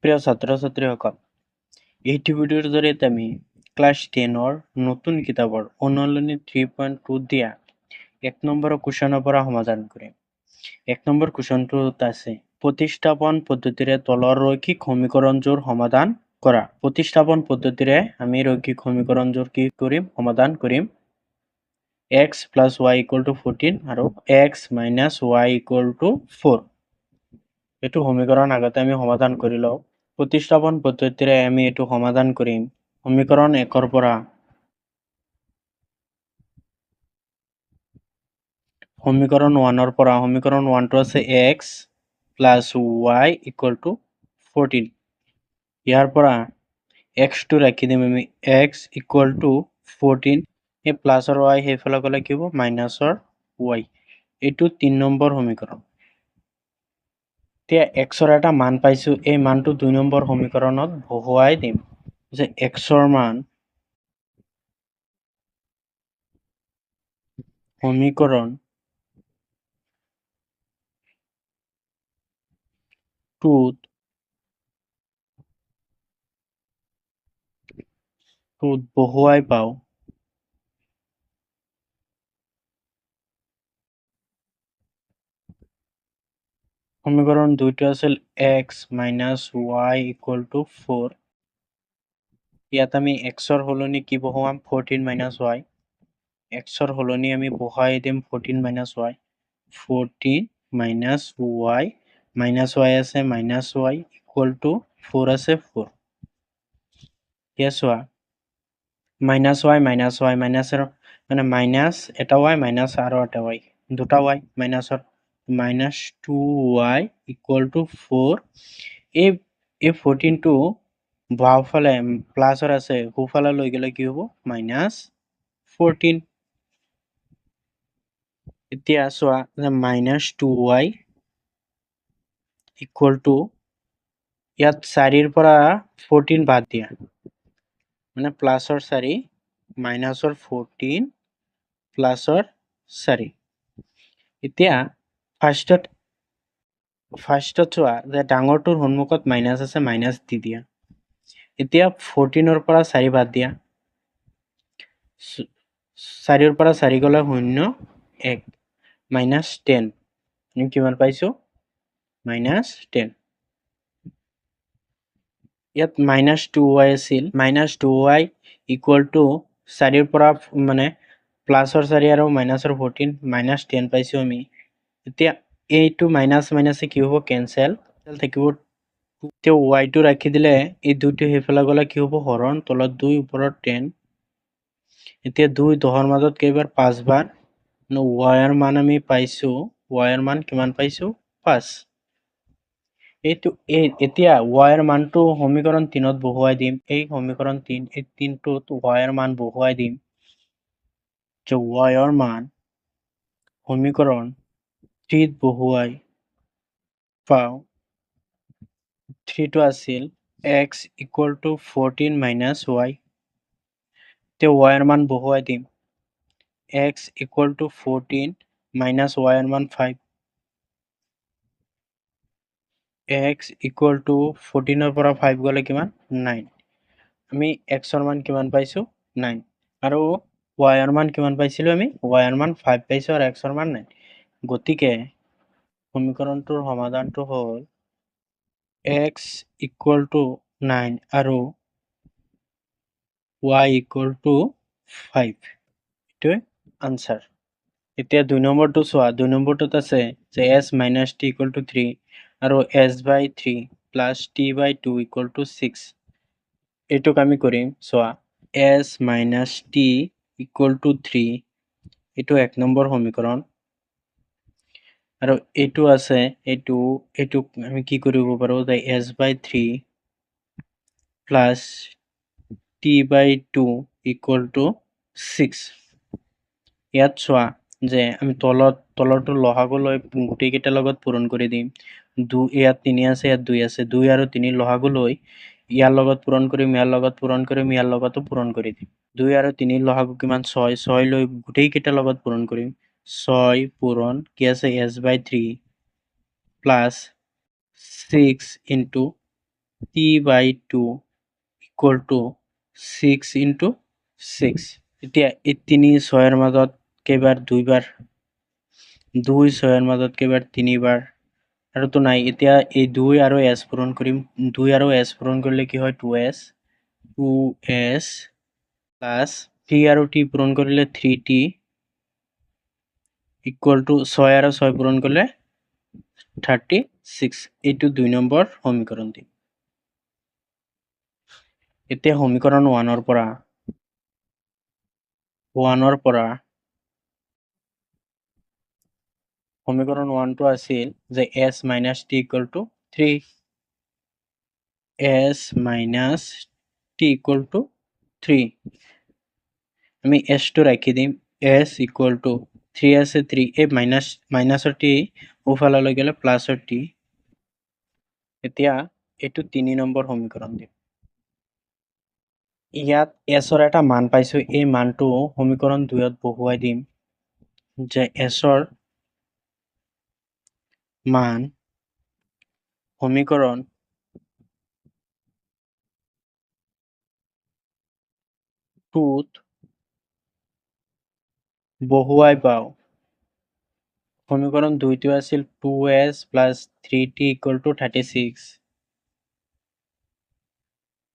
প্ৰিয় ছাত্ৰ-ছাত্ৰীসকল, এইটো ভিডিঅ'ৰ জৰিয়তে আমি ক্লাছ 10ৰ নতুন কিতাপৰ অনুশীলনী 3.2 দিয়া 1 নম্বৰৰ কুৱেশ্যনৰ পৰা সমাধান কৰিম। 1 নম্বৰ কুৱেশ্যনটোত আছে প্ৰতিস্থাপন পদ্ধতিৰে তলৰ ৰৈখিক সমীকৰণযোৰ সমাধান কৰা। প্ৰতিস্থাপন পদ্ধতিৰে আমি ৰৈখিক সমীকৰণযোৰ কি কৰিম? সমাধান কৰিম। x plus y equal to 14 আৰু x minus y equal to 4 এইটো সমীকৰণ আগতে আমি সমাধান কৰি লওঁ। প্ৰতিস্থাপন পদ্ধতিৰে আমি এইটো সমাধান কৰিম। সমীকৰণ 1ৰ পৰা সমীকৰণ 1ৰ পৰা সমীকৰণ 1টো আছে x plus y equal to 14 ইয়াৰ পৰা x টো ৰাখি দিম আমি x equal to 14 এই প্লাছৰ y সেইফালে গ'লে কি হ'ব মাইনাছৰ y এইটো 3 নম্বৰ সমীকৰণ। এতিয়া x ৰ এটা মান পাইছো এই মানটো 2 নম্বৰ সমীকৰণত বহুৱাই দিম যে x ৰ মান সমীকৰণ 2ত বহুৱাই পাওঁ সমীকৰণ 2টো আছিল x minus y equal to 4 ইয়াত আমি x ৰ সলনি কি বহুৱাম 14 minus y x ৰ সলনি আমি বহুৱাই দিম 14 minus y 14 minus y minus y আছে minus y equal to 4 আছে 4 yes হোৱা minus y minus y minus মানে minus এটা y minus আৰু এটা y দুটা y minus minus 2y equal to 4 এই 14 টো বাওঁফালে প্লাছৰ আছে সোঁফালে লৈ গ'লে কি হ'ব minus 14 এতিয়া চোৱা যে minus 2y equal to ইয়াত 4ৰ পৰা 14 বাদ দিয়া মানে প্লাছৰ 4 মাইনাছৰ 14 প্লাছৰ 4 এতিয়া ফাৰ্ষ্টত চোৱা যে ডাঙৰটোৰ সন্মুখত মাইনাছ আছে মাইনাছ দি দিয়া এতিয়া 14ৰ পৰা 4 বাদ দিয়া 4ৰ পৰা 4 গ'লে 0 1 minus 10 আমি কিমান পাইছো minus 10 ইয়াত minus 2y আছিল minus 2y equal to 4ৰ পৰা মানে প্লাছৰ 4 আৰু মাইনাছৰ 14 minus 10 পাইছো আমি এতিয়া এইটো মাইনাছ মাইনাছে কি হ'ব কেনসেল থাকিব এতিয়া y টো ৰাখি দিলে এই দুইটো সেইফালে গ'লে কি হ'ব হৰণ তলত 2 ওপৰত 10 এতিয়া 2 10ৰ মাজত কেইবাৰ 5 বাৰ y ৰ মান আমি পাইছো y ৰ মান কিমান পাইছো 5 এইটো এতিয়া y ৰ মানটো সমীকৰণ 3ত বহুৱাই দিম এই সমীকৰণ 3 এই 3টোত y ৰ মান বহুৱাই দিম যে y ৰ মান সমীকৰণ 3ত বহুৱাই পাওঁ 3 টো আছিল x equal to 14 minus y তে y ৰ মান বহুৱাই দিম x equal to 14 minus y ৰ মান 5 x equal to 14ৰ পৰা 5 গ'লে কিমান 9 আমি x ৰ মান কিমান পাইছো 9 আৰু y ৰ মান কিমান পাইছিলো আমি y ৰ মান 5 পাইছো আৰু x ৰ মান 9 গতিকে সমীকৰণটোৰ সমাধানটো হ'ল x equal to 9 আৰু y equal to 5 এইটোৱে আনসাৰ এতিয়া 2 নম্বৰটো চোৱা 2 নম্বৰটোত আছে যে s minus t equal to 3 আৰু s by 3 plus t by 2 equal to 6 এইটোক আমি কৰিম চোৱা s minus t equal to 3 এইটো 1 নম্বৰ সমীকৰণ আৰু এইটো আছে এইটোক আমি কি কৰিব পাৰো যে s by 3 plus t by 2 equal to 6 ইয়াত চোৱা যে আমি তলৰটো লসাগু লৈ গোটেইকেইটাৰ লগত পূৰণ কৰি দিম ইয়াত 3 আছে ইয়াত 2 আছে 2 আৰু 3 লসাগু লৈ ইয়াৰ লগত পূৰণ কৰিম ইয়াৰ লগত পূৰণ কৰিম ইয়াৰ লগতো পূৰণ কৰি দিম 2 আৰু 3 লসাগু কিমান 6 লৈ গোটেইকেইটাৰ লগত পূৰণ কৰিম 6 পূৰণ কি আছে s by 3 plus 6 into t/2 equal to 6 into 6 এতিয়া এই 3 6 মাজত কেইবাৰ দুইবাৰ 2 6 মাজত কেইবাৰ তিনিবাৰ আৰু তো নাই এতিয়া এই 2 আৰু s পূৰণ কৰিম 2 আৰু s পূৰণ কৰিলে কি হয় 2s প্লাস 3 আৰু t পূৰণ কৰিলে 3t ইকুয়াল টু 6 আৰু 6 পূৰণ কৰিলে 36 এইটো 2 নম্বৰ সমীকৰণ দিম এতিয়া সমীকৰণ 1 পৰা 1 পৰা সমীকৰণ 1 টো আছিল যে s minus t equal to 3 s minus t equal to 3 আমি s টো ৰাখি দিম s equal to 3 আছে 3 এই মাইনাসৰ t ওফাললৈ গ'লে প্লাসৰ t এতিয়া এটো 3 নম্বৰ সমীকৰণ দিম ইয়াত s ৰ এটা মান পাইছো এই মানটো সমীকৰণ 2 ত বহুৱাই দিম যে s ৰ মান সমীকৰণ 2 বহুৱাই পাও সমীকরণ 2 টো আছিল 2s plus 3t equal to 36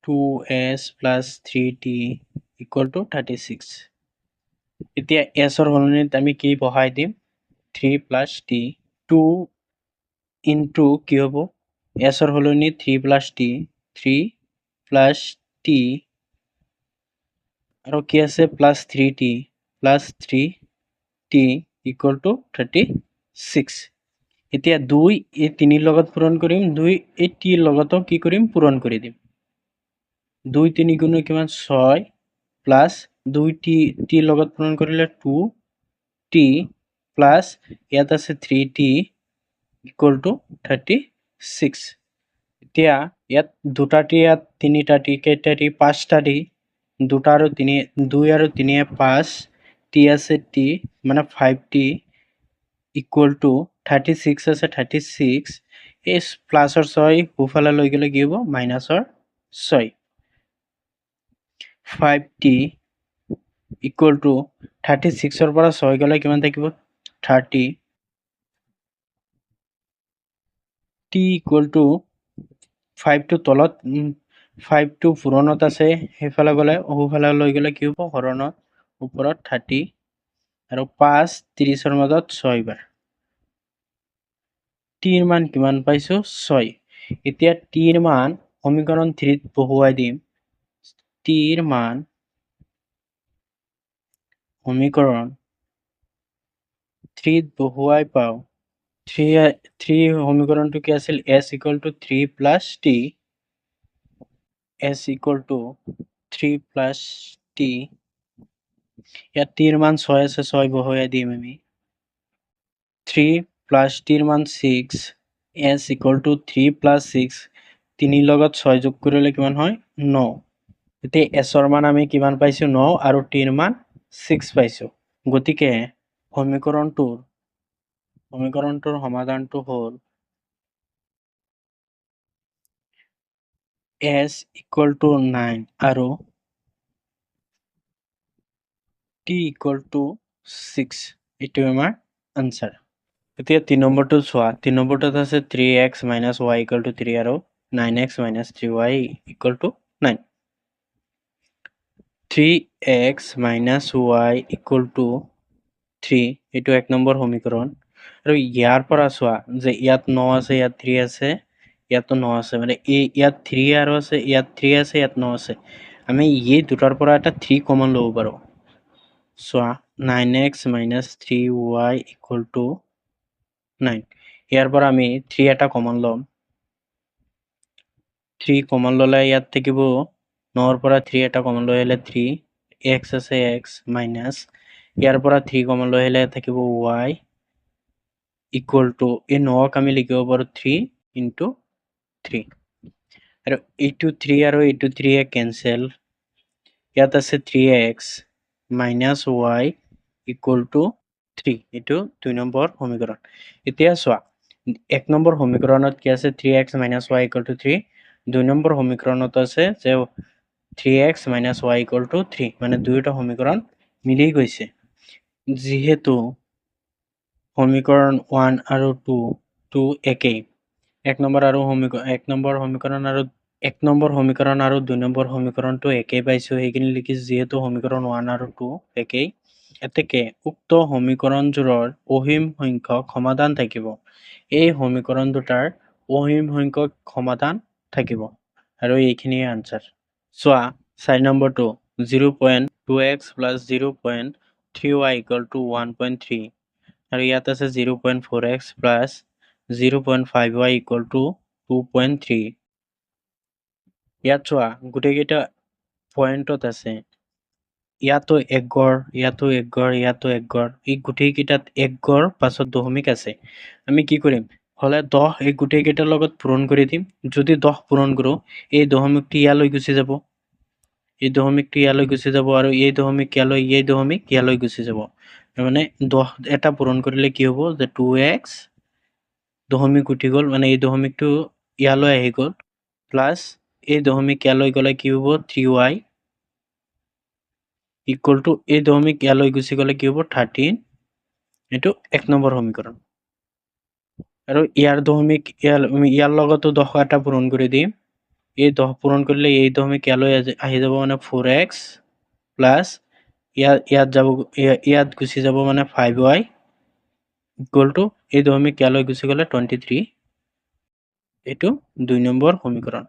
2s plus 3t equal to 36 এতিয়া s ৰ হলনিত আমি কি বহাই দিম 3 plus t 2 into কি হ'ব s ৰ হলনি 3 plus t 3 plus t আৰু কি আছে plus 3t plus 3t equal to 36 এতিয়া 2 এই 3 লগত পূৰণ কৰিম 2 এই t লগতো কি কৰিম পূৰণ কৰি দিম 2 3 গুণ কিমান 6 প্লাস 2t t লগত পূৰণ কৰিলে 2t প্লাস ইয়াত আছে 3t equal to 36 এতিয়া ইয়াত দুটা টি ইয়াত তিনিটা টি কেইটা টি পাঁচটা টি দুটা আৰু তিনি 2 আৰু 3 5 টি আছে টি মানে 5t equal to 36 আছে 36 এই প্লাসৰ 6 ওফালে লৈ গলে কি হ'ব মাইনাসৰ 6 5t equal to 36 ৰ পৰা 6 গলে কিমান থাকিব 30 t equal to 5 টো তলত 5 টো পূৰণত আছে হেফালে গলে ওফালে লৈ গলে কি হ'ব হৰণত ওপৰত 30 আৰু 5 30 ৰ মাজত 6 বাৰ t ৰ মান কিমান পাইছো 6 এতিয়া t ৰ মান সমীকৰণ 3 ত বহুৱাই দিম t ৰ মান সমীকৰণ 3 ত বহুৱাই পাও 3 সমীকৰণটো কি আছিল s equal to 3 plus t s equal to 3 plus t ইয়াত t ৰ মান 6 আছে 6 বহুৱাই দিম আমি 3 plus t ৰ মান 6 s equal to 3 plus 6 3 লগত 6 যোগ কৰিলে কিমান হয় 9 এতিয়া s ৰ মান আমি কিমান পাইছো 9 আৰু t ৰ মান 6 পাইছো গতিকে সমীকৰণটোৰ সমাধানটো হ'ল s equal to 9 আৰু t equal to 6 এটো আমাৰ আনসাৰ এতিয়া 3 নম্বৰটো চোৱা 3 নম্বৰটোত আছে 3x minus y equal to 3 আৰু 9x minus 3y equal to 9 3x minus y equal to 3 এটো 1 নম্বৰ সমীকৰণ আৰু ইয়াৰ পৰা চোৱা যে ইয়াত 9 আছে ইয়াত 3 আছে ইয়াতো 9 আছে মানে ইয়াত 3 আৰু আছে ইয়াত 3 আছে ইয়াত 9 আছে আমি এই দুটাৰ পৰা এটা 3 কমন লব পাৰো চোৱা 9x minus 3y equal to 9 ইয়াৰ পৰা আমি 3 এটা কমন লম 3 কমন ললে ইয়াত থাকিব 9 ৰ পৰা 3 এটা কমন লৈ হলে 3 x আছে x minus ইয়াৰ পৰা 3 কমন লৈ হলে থাকিব y equal to এই 9 ক আমি লিখিব পাৰো 3 into 3 আৰু এইটো 3 আৰু এইটো 3 এ কেনসেল ইয়াত আছে 3x minus y equal to 3 এটো 2 নম্বৰ সমীকৰণ এতিয়া চোৱা 1 নম্বৰ সমীকৰণত কি আছে 3x minus y equal to 3 2 number সমীকৰণত আছে যে 3x - y = 3 মানে দুয়োটা সমীকৰণ মিলি গৈছে যিহেতু সমীকৰণ 1 আৰু 2 একেই এক নম্বৰ সমীকৰণ আৰু 2 নম্বৰ সমীকৰণটো একেই পাইছোঁ সেইখিনি লিখিছোঁ যিহেতু সমীকৰণ 1 আৰু 2 একেই এতেকে উক্ত সমীকৰণযোৰৰ অসীম সংখ্যক সমাধান থাকিব এই সমীকৰণ দুটাৰ অসীম সংখ্যক সমাধান থাকিব আৰু এইখিনিয়ে আনসাৰ চোৱা 4 নম্বৰটো 0.2x + 0.3y = 1.3 আৰু ইয়াত আছে 0.4x + 0.5y = 2.3 ইয়াত চোৱা গোটেইকেইটা পইণ্টত আছে ইয়াতো এক গড় ইয়াতো এক গড় ইয়াতো এক গড় এই গোটেইকেইটাত এক গড় পাছত দশমিক আছে আমি কি কৰিম হলে 10 এই গোটেইকেইটাৰ লগত পূৰণ কৰি দিম যদি 10 পূৰণ কৰোঁ এই দশমিকটো ইয়ালৈ গুচি যাব এই দশমিকটো ইয়ালৈ গুচি যাব আৰু এই দশমিক ইয়ালৈ গুচি যাব মানে 10 এটা পূৰণ কৰিলে কি হ'ব যে 2x দশমিক উঠি গ'ল মানে এই দশমিকটো ইয়ালৈ আহি গ'ল প্লাস এই দশমিক ইয়ালৈ গ'লে কি হ'ব 3y = এই দশমিক ইয়ালৈ গুচি গ'লে কি হ'ব 13 এইটো 1 নম্বৰ সমীকৰণ আৰু ইয়াৰ দশমিক ইয়াৰ লগতো 10 এটা পূৰণ কৰি দিম এই 10 পূৰণ কৰিলে এই দশমিক ইয়ালৈ আহি যাব মানে 4x প্লাস ইয়াত গুচি যাব মানে 5y = এই দশমিক ইয়ালৈ গুচি গ'লে 23 এইটো 2 নম্বৰ সমীকৰণ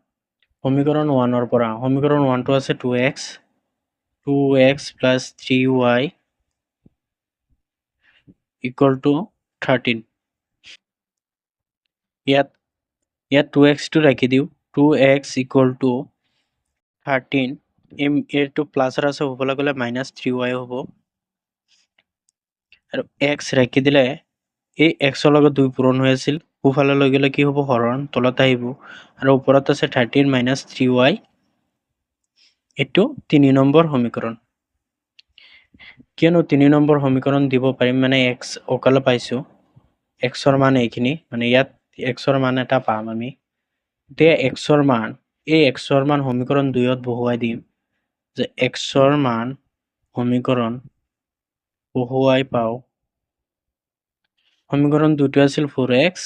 সমীকৰণ 1 পৰা সমীকৰণ 1 টো আছে 2x + 3y = 13 ইয়াত 2x টো ৰাখি দিও 2x = 13 এইটো প্লাসৰ আছে হ'বলৈ গ'লে -3y হ'ব আৰু x ৰাখি দিলে এই x ৰ লগত 2 পূৰণ হৈ আছিল সোঁফালে লৈ গ'লে কি হ'ব হৰণ তলত আহিব আৰু ওপৰত আছে 13 - 3y এইটো 3 নম্বৰ সমীকৰণ কিয়নো 3 নম্বৰ সমীকৰণ দিব পাৰিম মানে x অকালে পাইছো x ৰ মান এইখিনি মানে ইয়াত x ৰ মান এটা পাম আমি তে x ৰ মান এই x ৰ মান সমীকৰণ 2ত বহুৱাই দিম যে x ৰ মান সমীকৰণ বহুৱাই পাও সমীকৰণ 2টো আছিল 4x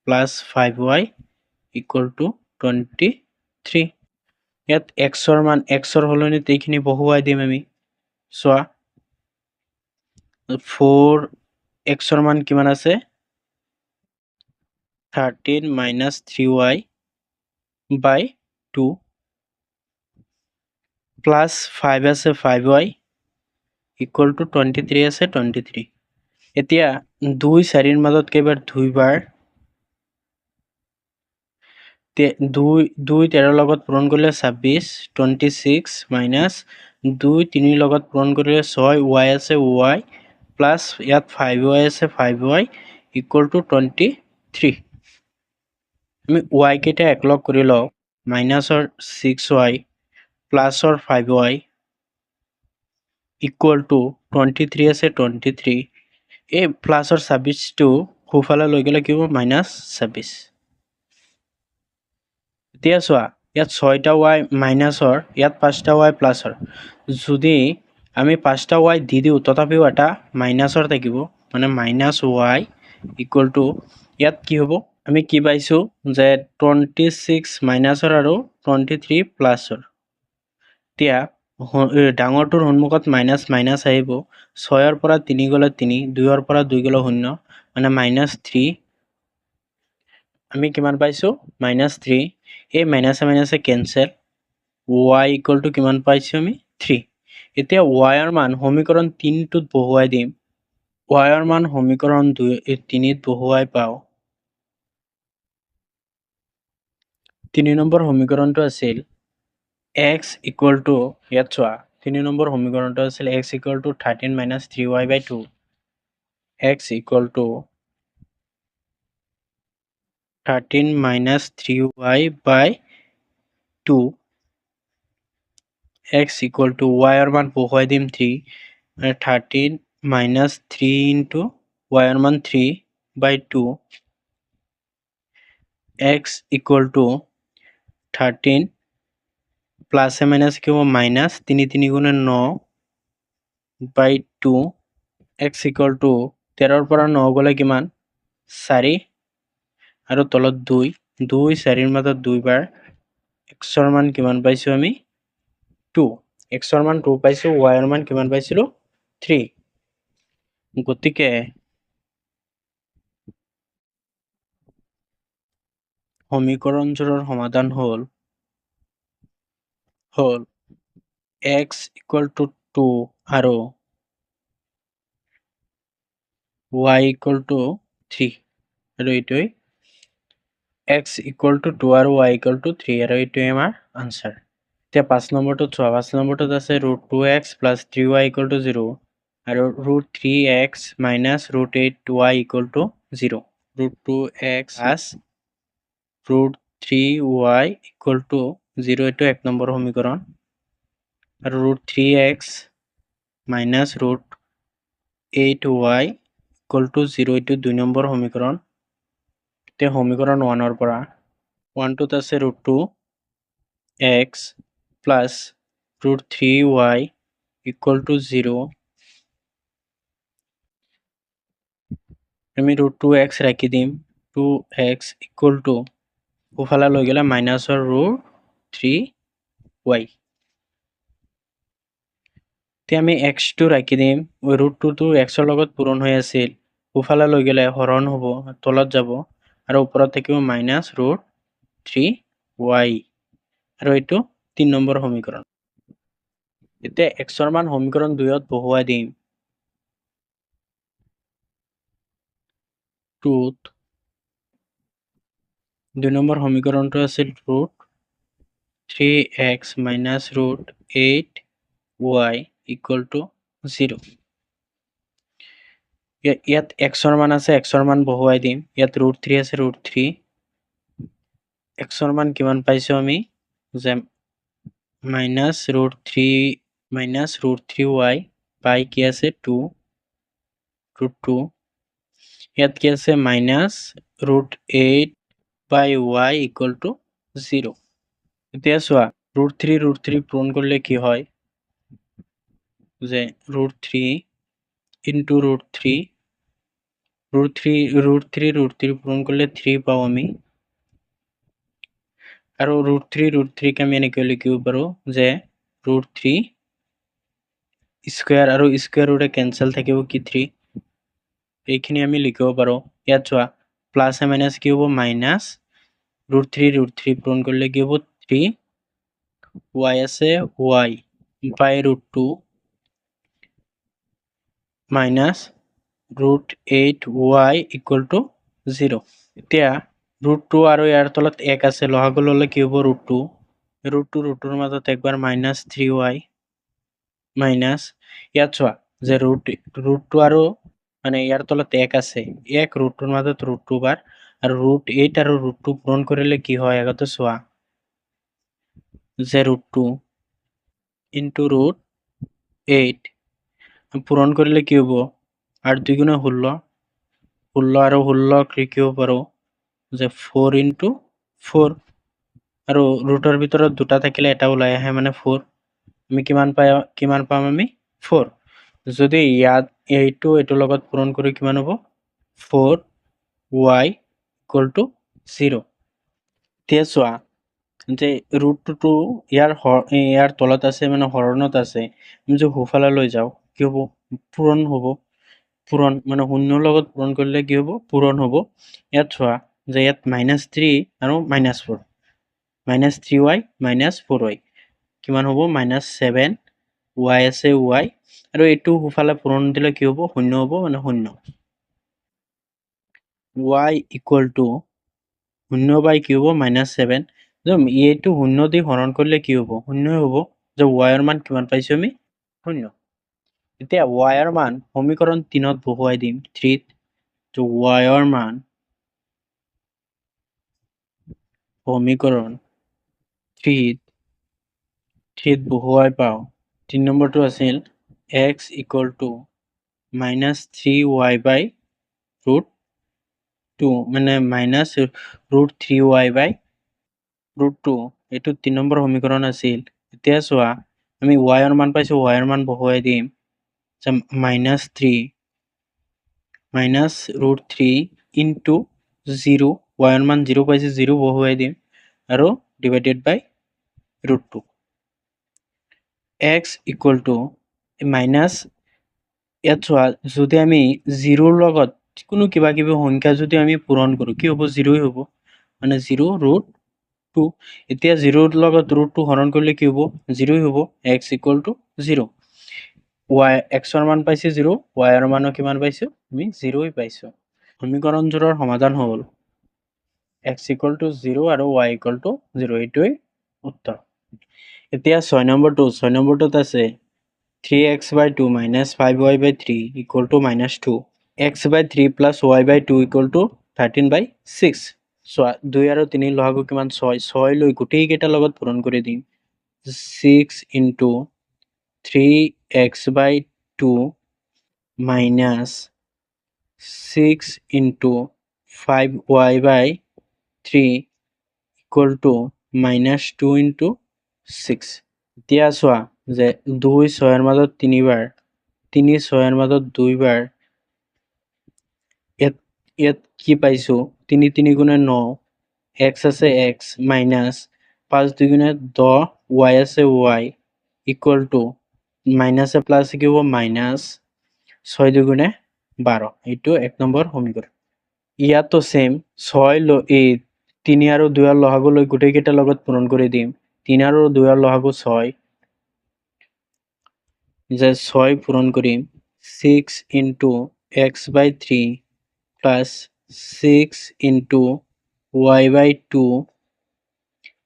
+ 5y = 23 ইয়াত x ৰ মান x ৰ হলনিত এইখিনি বহুৱাই দিম আমি চোৱা 4x ৰ মান কিমান আছে 13 - 3y / 2 প্লাস 5 আছে 5y = 23 আছে 23 এতিয়া 2 4 ৰ মাজত কেইবাৰ দুইবাৰ 2 13 লগত পূৰণ কৰিলে 26 26 - 2 3 লগত পূৰণ কৰিলে 6 y আছে y প্লাস ইয়াত 5y আছে 5y = 23 আমি y কেইটা একলগ কৰি লও -ৰ 6y প্লাসৰ 5y = 23 আছে 23 এই প্লাসৰ 26 টো সোঁফালে লৈ গ'লে কি হ'ব -26 এতিয়া চোৱা ইয়াত 6টা y মাইনাসৰ ইয়াত 5টা y প্লাসৰ যদি আমি 5টা y দি দিও তথাপিও এটা মাইনাসৰ থাকিব মানে -y = ইয়াত কি হ'ব আমি কি পাইছো যে 26 মাইনাসৰ আৰু 23 প্লাসৰ এতিয়া ডাঙৰটোৰ সন্মুখত মাইনাস মাইনাস আহিব 6 ৰ পৰা 3 গ'লে 3 2 ৰ পৰা 2 গ'লে 0 মানে -3 আমি কিমান পাইছো -3 এই মাইনাসে মাইনাসে কেনসেল y = কিমান পাইছো আমি 3 এতিয়া y ৰ মান সমীকৰণ 3 টোত বহুৱাই দিম y ৰ মান সমীকৰণ 3 ত বহুৱাই পাও 3 নম্বৰ সমীকৰণটো আছিল x = ইয়াত চোৱা 3 নম্বৰ সমীকৰণটো আছিল x = 13 - 3y / 2 x = 13 - 3y / 2 x = y ৰ মান বহুৱাই দিম 3 13 - 3 y ৰ মান 3/2 x = 13 প্লাসে মাইনাস কি হ'ব মাইনাস 3 3 গুণে 9 বাই 2 x ইকুয়াল টু 13 পৰা 9 গ'লে কিমান 4 আৰু তলত 2 2 4 ৰ মাজত 2 বাৰ x ৰ মান কিমান পাইছো আমি 2 x ৰ মান 2 পাইছো y ৰ মান কিমান পাইছিলো 3 গতিকে সমীকৰণটোৰ সমাধান হ'ল x ইকুয়াল টু 2 আৰু y ইকুয়াল টু 3 আৰু এইটোই x ইকুয়াল টু 2 আৰু y ইকুয়াল টু 3 আৰু এইটোই আমাৰ আনসাৰ এতিয়া 5 নম্বৰটো চোৱা 5 নম্বৰটোত আছে √2x + 3y = 0 আৰু √3x - √8y = 0 √2x + √3y = 0 এইটো 1 নম্বৰ সমীকৰণ আৰু √3x - √8y = 0 এইটো 2 নম্বৰ সমীকৰণ এতিয়া সমীকৰণ 1 ৰ পৰা 1 টোত আছে √2x plus √3y = 0 আমি √2x ৰাখি দিম 2x = সোঁফালে লৈ গ'লে মাইনাছৰ √3y এতিয়া আমি x2 ৰাখি দিম √2টো x ৰ লগত পূৰণ হৈ আছিল সোঁফালে লৈ গ'লে হৰণ হ'ব তলত যাব আৰু ওপৰত থাকিব মাইনাছ √3y আৰু এইটো 3 নম্বৰ সমীকৰণ এতিয়া x ৰ মান সমীকৰণ 2ত বহুৱাই দিম 2 নম্বৰ সমীকৰণটো আছিল √3x - √8y = 0 ইয়াত x ৰ মান আছে x ৰ মান বহুৱাই দিম ইয়াত √3 আছে √3 x ৰ মান কিমান পাইছো আমি যে -√3y বাই কি আছে 2 √2 ইয়াত কি আছে -√8/y = 0 এতিয়া চোৱা √3 পূৰণ কৰিলে কি হয় যে √3 into √3 √3 পূৰণ কৰিলে 3 পাওঁ আমি আৰু √3 ক আমি এনেকৈ লিখিব পাৰো যে √3 স্কয়াৰ আৰু স্কয়াৰ ৰুটে কেনসেল থাকিব কি 3 এইখিনি আমি লিখিব পাৰো ইয়াত চোৱা প্লাস এ মাইনাস কি হ'ব মাইনাস √3 পূৰণ কৰিলে কি হ'ব 3 y আছে y বাই √2 মাইনাস √8y = 0 এতিয়া √2 আৰু ইয়াৰ তলত 1 আছে লহাগু ললে কি হ'ব √2 √2 মাজত একবাৰ -3y মাইনাস ইয়াত চোৱা যে √2 আৰু মানে ইয়াৰ তলত 1 আছে 1 √2 মাজত √2 বাৰ আৰু √8 আৰু √2 পূৰণ কৰিলে কি হয় আগতে চোৱা যে √2 into √8 পূৰণ কৰিলে কি হ'ব 8 2 গুণে 16 16 আৰু 16 লিখিব পাৰো যে 4 into 4 আৰু ৰুটৰ ভিতৰত দুটা থাকিলে এটা ওলাই আহে মানে 4 আমি কিমান পাম আমি 4 যদি ইয়াত এইটো লগত পূৰণ কৰি কিমান হ'ব 4y = 0 এতিয়া চোৱা যে √2 ইয়াৰ তলত আছে মানে হৰণত আছে আমি যদি সোঁফালে লৈ যাওঁ কি হ'ব পূৰণ হ'ব পূৰণ মানে শূন্যৰ লগত পূৰণ কৰিলে কি হ'ব পূৰণ হ'ব ইয়াত চোৱা যে ইয়াত -3 আৰু -4 -3y -4y কিমান হ'ব -7y আছে y আৰু এইটো সোঁফালে পূৰণ দিলে কি হ'ব শূন্য হ'ব মানে শূন্য y = 0 বাই কি হ'ব -7 এইটো 0 দি হৰণ কৰিলে কি হ'ব 0 হ'ব যে y ৰ মান কিমান পাইছো আমি 0 এতিয়া y ৰ মান সমীকৰণ 3ত বহুৱাই দিম 3 ত y ৰ মান সমীকৰণ 3 বহুৱাই পাওঁ 3 নম্বৰটো আছিল x = -3y/√2 মানে -√3y/√2 এইটো 3 নম্বৰ সমীকৰণ আছিল। এতিয়া চোৱা আমি y ৰ মান পাইছো, y ৰ মান বহুৱাই দিম যে মাইনাছ ৰুট 3 ইনটু 0, y ৰ মান 0 পাইছে, 0 বহুৱাই দিম আৰু divided by root 2। x equal to minus, ইয়াত চোৱা যদি আমি 0ৰ লগত কোনো কিবা কিবি সংখ্যা যদি আমি পূৰণ কৰোঁ কি হ'ব, 0ই হ'ব, মানে 0 ৰুট 2। এতিয়া 0ৰ লগত ৰুট 2 হৰণ কৰিলে কি হ'ব, 0ই হ'ব। x ইকুৱেল টু 0, x ৰ মান পাইছে 0, y ৰ মানো কিমান পাইছো আমি, 0ই পাইছো। সমীকৰণযোৰৰ সমাধান হ'ল x ইকুৱেল টু 0 আৰু y ইকুৱেল টু 0, এইটোৱেই উত্তৰ। এতিয়া 6 নম্বৰটোত আছে 3x by 2 minus 5y by 3 equal to minus 2, x by 3 plus y by 2 equal to 13 by 6। চোৱা 2 আৰু 3 লহাগু কিমান, 6 লৈ গোটেই কেইটা লগত পূৰণ কৰি দিম। 6 into 3x by 2 minus 6 into 5y by 3 equal to minus 2 into 6। এতিয়া চোৱা যে 2 6ৰ মাজত 3 বাৰ, 3 6ৰ মাজত 2 বাৰ, ইয়াত কি পাইছো, 3 3 গুণে 9, x আছে x মাইনাছ 5 2 গুণে 10, y আছে y ইকুৱেল টু মাইনাছে প্লাছ কি হ'ব, মাইনাছ 6 2 গুণে 12, এইটো 1 নম্বৰ সমীকৰণ। ইয়াতো সেম 3 আৰু 2 ৰ লসাগু লৈ গোটেই কেইটাৰ লগত পূৰণ কৰি দিম। 3 আৰু 2 ৰ লসাগু 6, যে 6 পূৰণ কৰিম 6 into x by 3 plus 6 into y by 2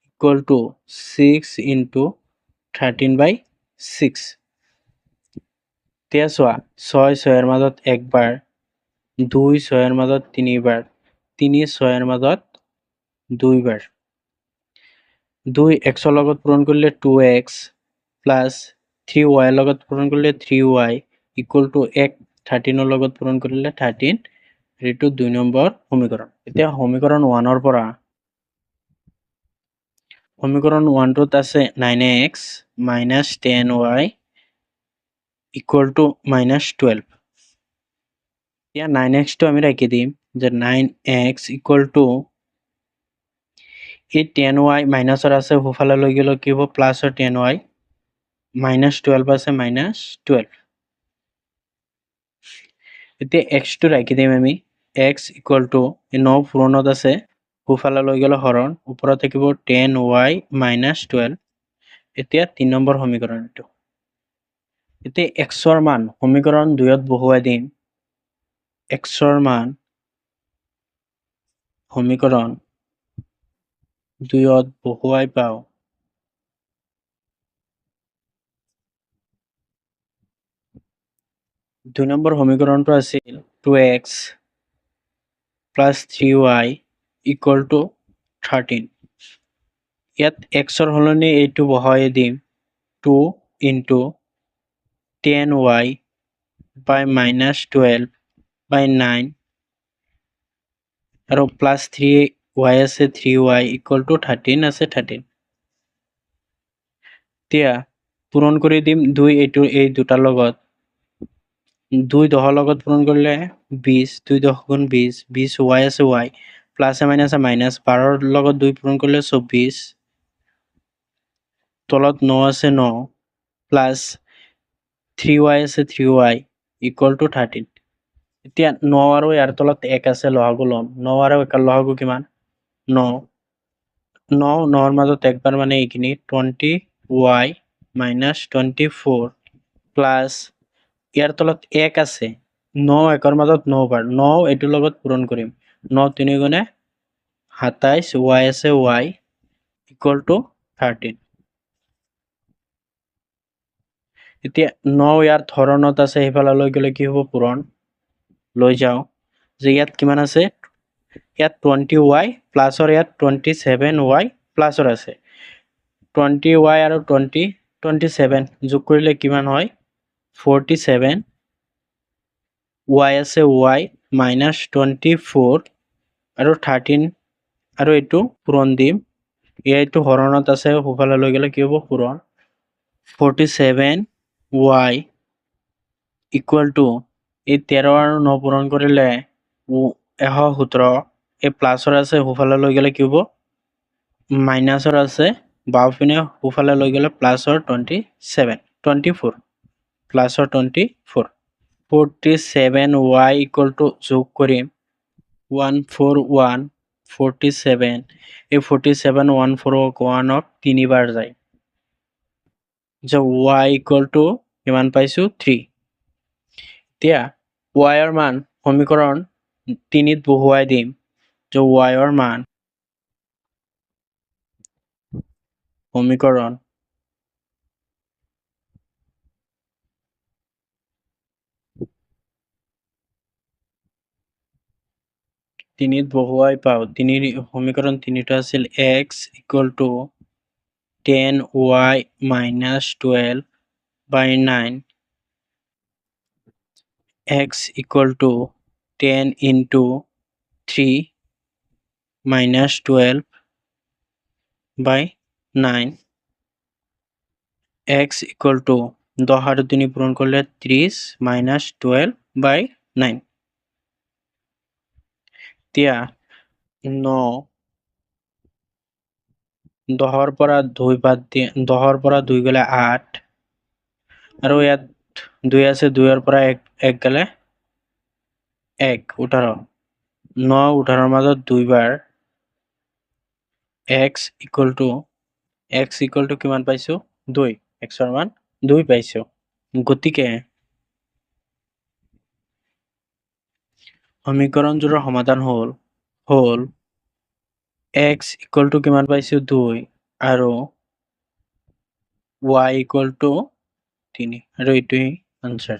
equal to 6 into 13 by 6। এতিয়া চোৱা 6 6ৰ মাজত একবাৰ, 2 6ৰ মাজত 3 বাৰ, 3 6ৰ মাজত 2 বাৰ, 2 x ৰ লগত পূৰণ কৰিলে 2x প্লাছ 3y ৰ লগত পূৰণ কৰিলে 3y ইকুৱেল টু 13 ৰ লগত পূৰণ কৰিলে 13, এইটো 2 নম্বৰ সমীকৰণ। এতিয়া সমীকৰণ 1ৰ পৰা সমীকৰণ 1টোত আছে 9x minus 10y equal to minus 12। এতিয়া 9x টো আমি ৰাখি দিম যে 9x equal to এই 10y মাইনাছৰ আছে সোঁফালে লৈ গ'লে কি হ'ব, প্লাছৰ 10y, minus 12 আছে minus 12। এতিয়া x টো ৰাখি দিম আমি, x equal to এই 9 পূৰণত আছে সোঁফালে লৈ গ'লে হৰণ, ওপৰত থাকিব 10y minus 12। এতিয়া 3 নম্বৰ সমীকৰণ এইটো। এতিয়া x ৰ মান সমীকৰণ 2ত বহুৱাই দিম। x ৰ মান সমীকৰণ 2ত বহুৱাই পাওঁ 2 নম্বৰ সমীকৰণটো আছিল 2x plus 3y equal to 13। ইয়াত x ৰ সলনি এইটো বহাই দিম 2 into 10y by minus 12 by 9 আৰু plus 3y আছে 3y equal to 13 আছে 13। এতিয়া পূৰণ কৰি দিম 2 এই দুটাৰ লগত, 2 10ৰ লগত পূৰণ কৰিলে 20, 2 10 গুণ 20, 20 y আছে y প্লাছে মাইনাছে মাইনাছ, 12ৰ লগত 2 পূৰণ কৰিলে 24, তলত 9 আছে 9 প্লাছ 3y আছে 3y ইকুৱেল টু 13। এতিয়া 9 আৰু ইয়াৰ তলত 1 আছে, লসাগু ল'ম। 9 আৰু 1ৰ লসাগু কিমান, 9, 9ৰ মাজত একবাৰ মানে এইখিনি 20y minus 24 প্লাছ ইয়াৰ তলত 1 আছে, 9 1ৰ মাজত 9 বাৰ, 9 এইটোৰ লগত পূৰণ কৰিম, 9 3 গুণে 27, y আছে y ইকুৱেল টু 13। এতিয়া 9 ইয়াত হৰণত আছে, সেইফালে লৈ গ'লে কি হ'ব, পূৰণ লৈ যাওঁ যে ইয়াত কিমান আছে, ইয়াত 20y প্লাছৰ ইয়াত 27y প্লাছৰ আছে, 20y আৰু 27 যোগ কৰিলে কিমান হয়, 47, y আছে y minus 24 আৰু 13 আৰু এইটো পূৰণ দিম এইটো হৰণত আছে সোঁফালে লৈ গ'লে কি হ'ব পূৰণ 47y ইকুৱেল টু এই 13 আৰু 9 পূৰণ কৰিলে 117 এই প্লাছৰ আছে সোঁফালে লৈ গ'লে কি হ'ব মাইনাছৰ আছে বাওঁপিনে সোঁফালে লৈ গ'লে প্লাছৰ 24 প্লাছৰ 24 47y ইকুৱেল টু যোগ কৰিম 141 47 এই 47 141ক 3 বাৰ যায় যে y ইকুৱেল টু কিমান পাইছোঁ 3 এতিয়া y ৰ মান সমীকৰণ 3ত বহুৱাই দিম যে y ৰ মান সমীকৰণ 3ত বহুৱাই পাওঁ সমীকৰণ 3টো আছিল x equal two 10y minus 12 by 9 x equal to 10 into 3 minus 12 by 9 x equal to 10 আৰু 3 পূৰণ কৰিলে 30 minus 12 by 9 এতিয়া 9 10ৰ পৰা 2 বাদ দিয়ে 10ৰ পৰা 2 গ'লে 8 আৰু ইয়াত 2 আছে 2ৰ পৰা 1 গ'লে 1 18 9 18ৰ মাজত 2 বাৰ x equal to কিমান পাইছোঁ 2 x ৰ মান 2 পাইছোঁ গতিকে সমীকৰণটোৰ সমাধান হ'ল x equal to কিমান পাইছোঁ 2 আৰু y equal to 3 আৰু এইটোৱেই আনসাৰ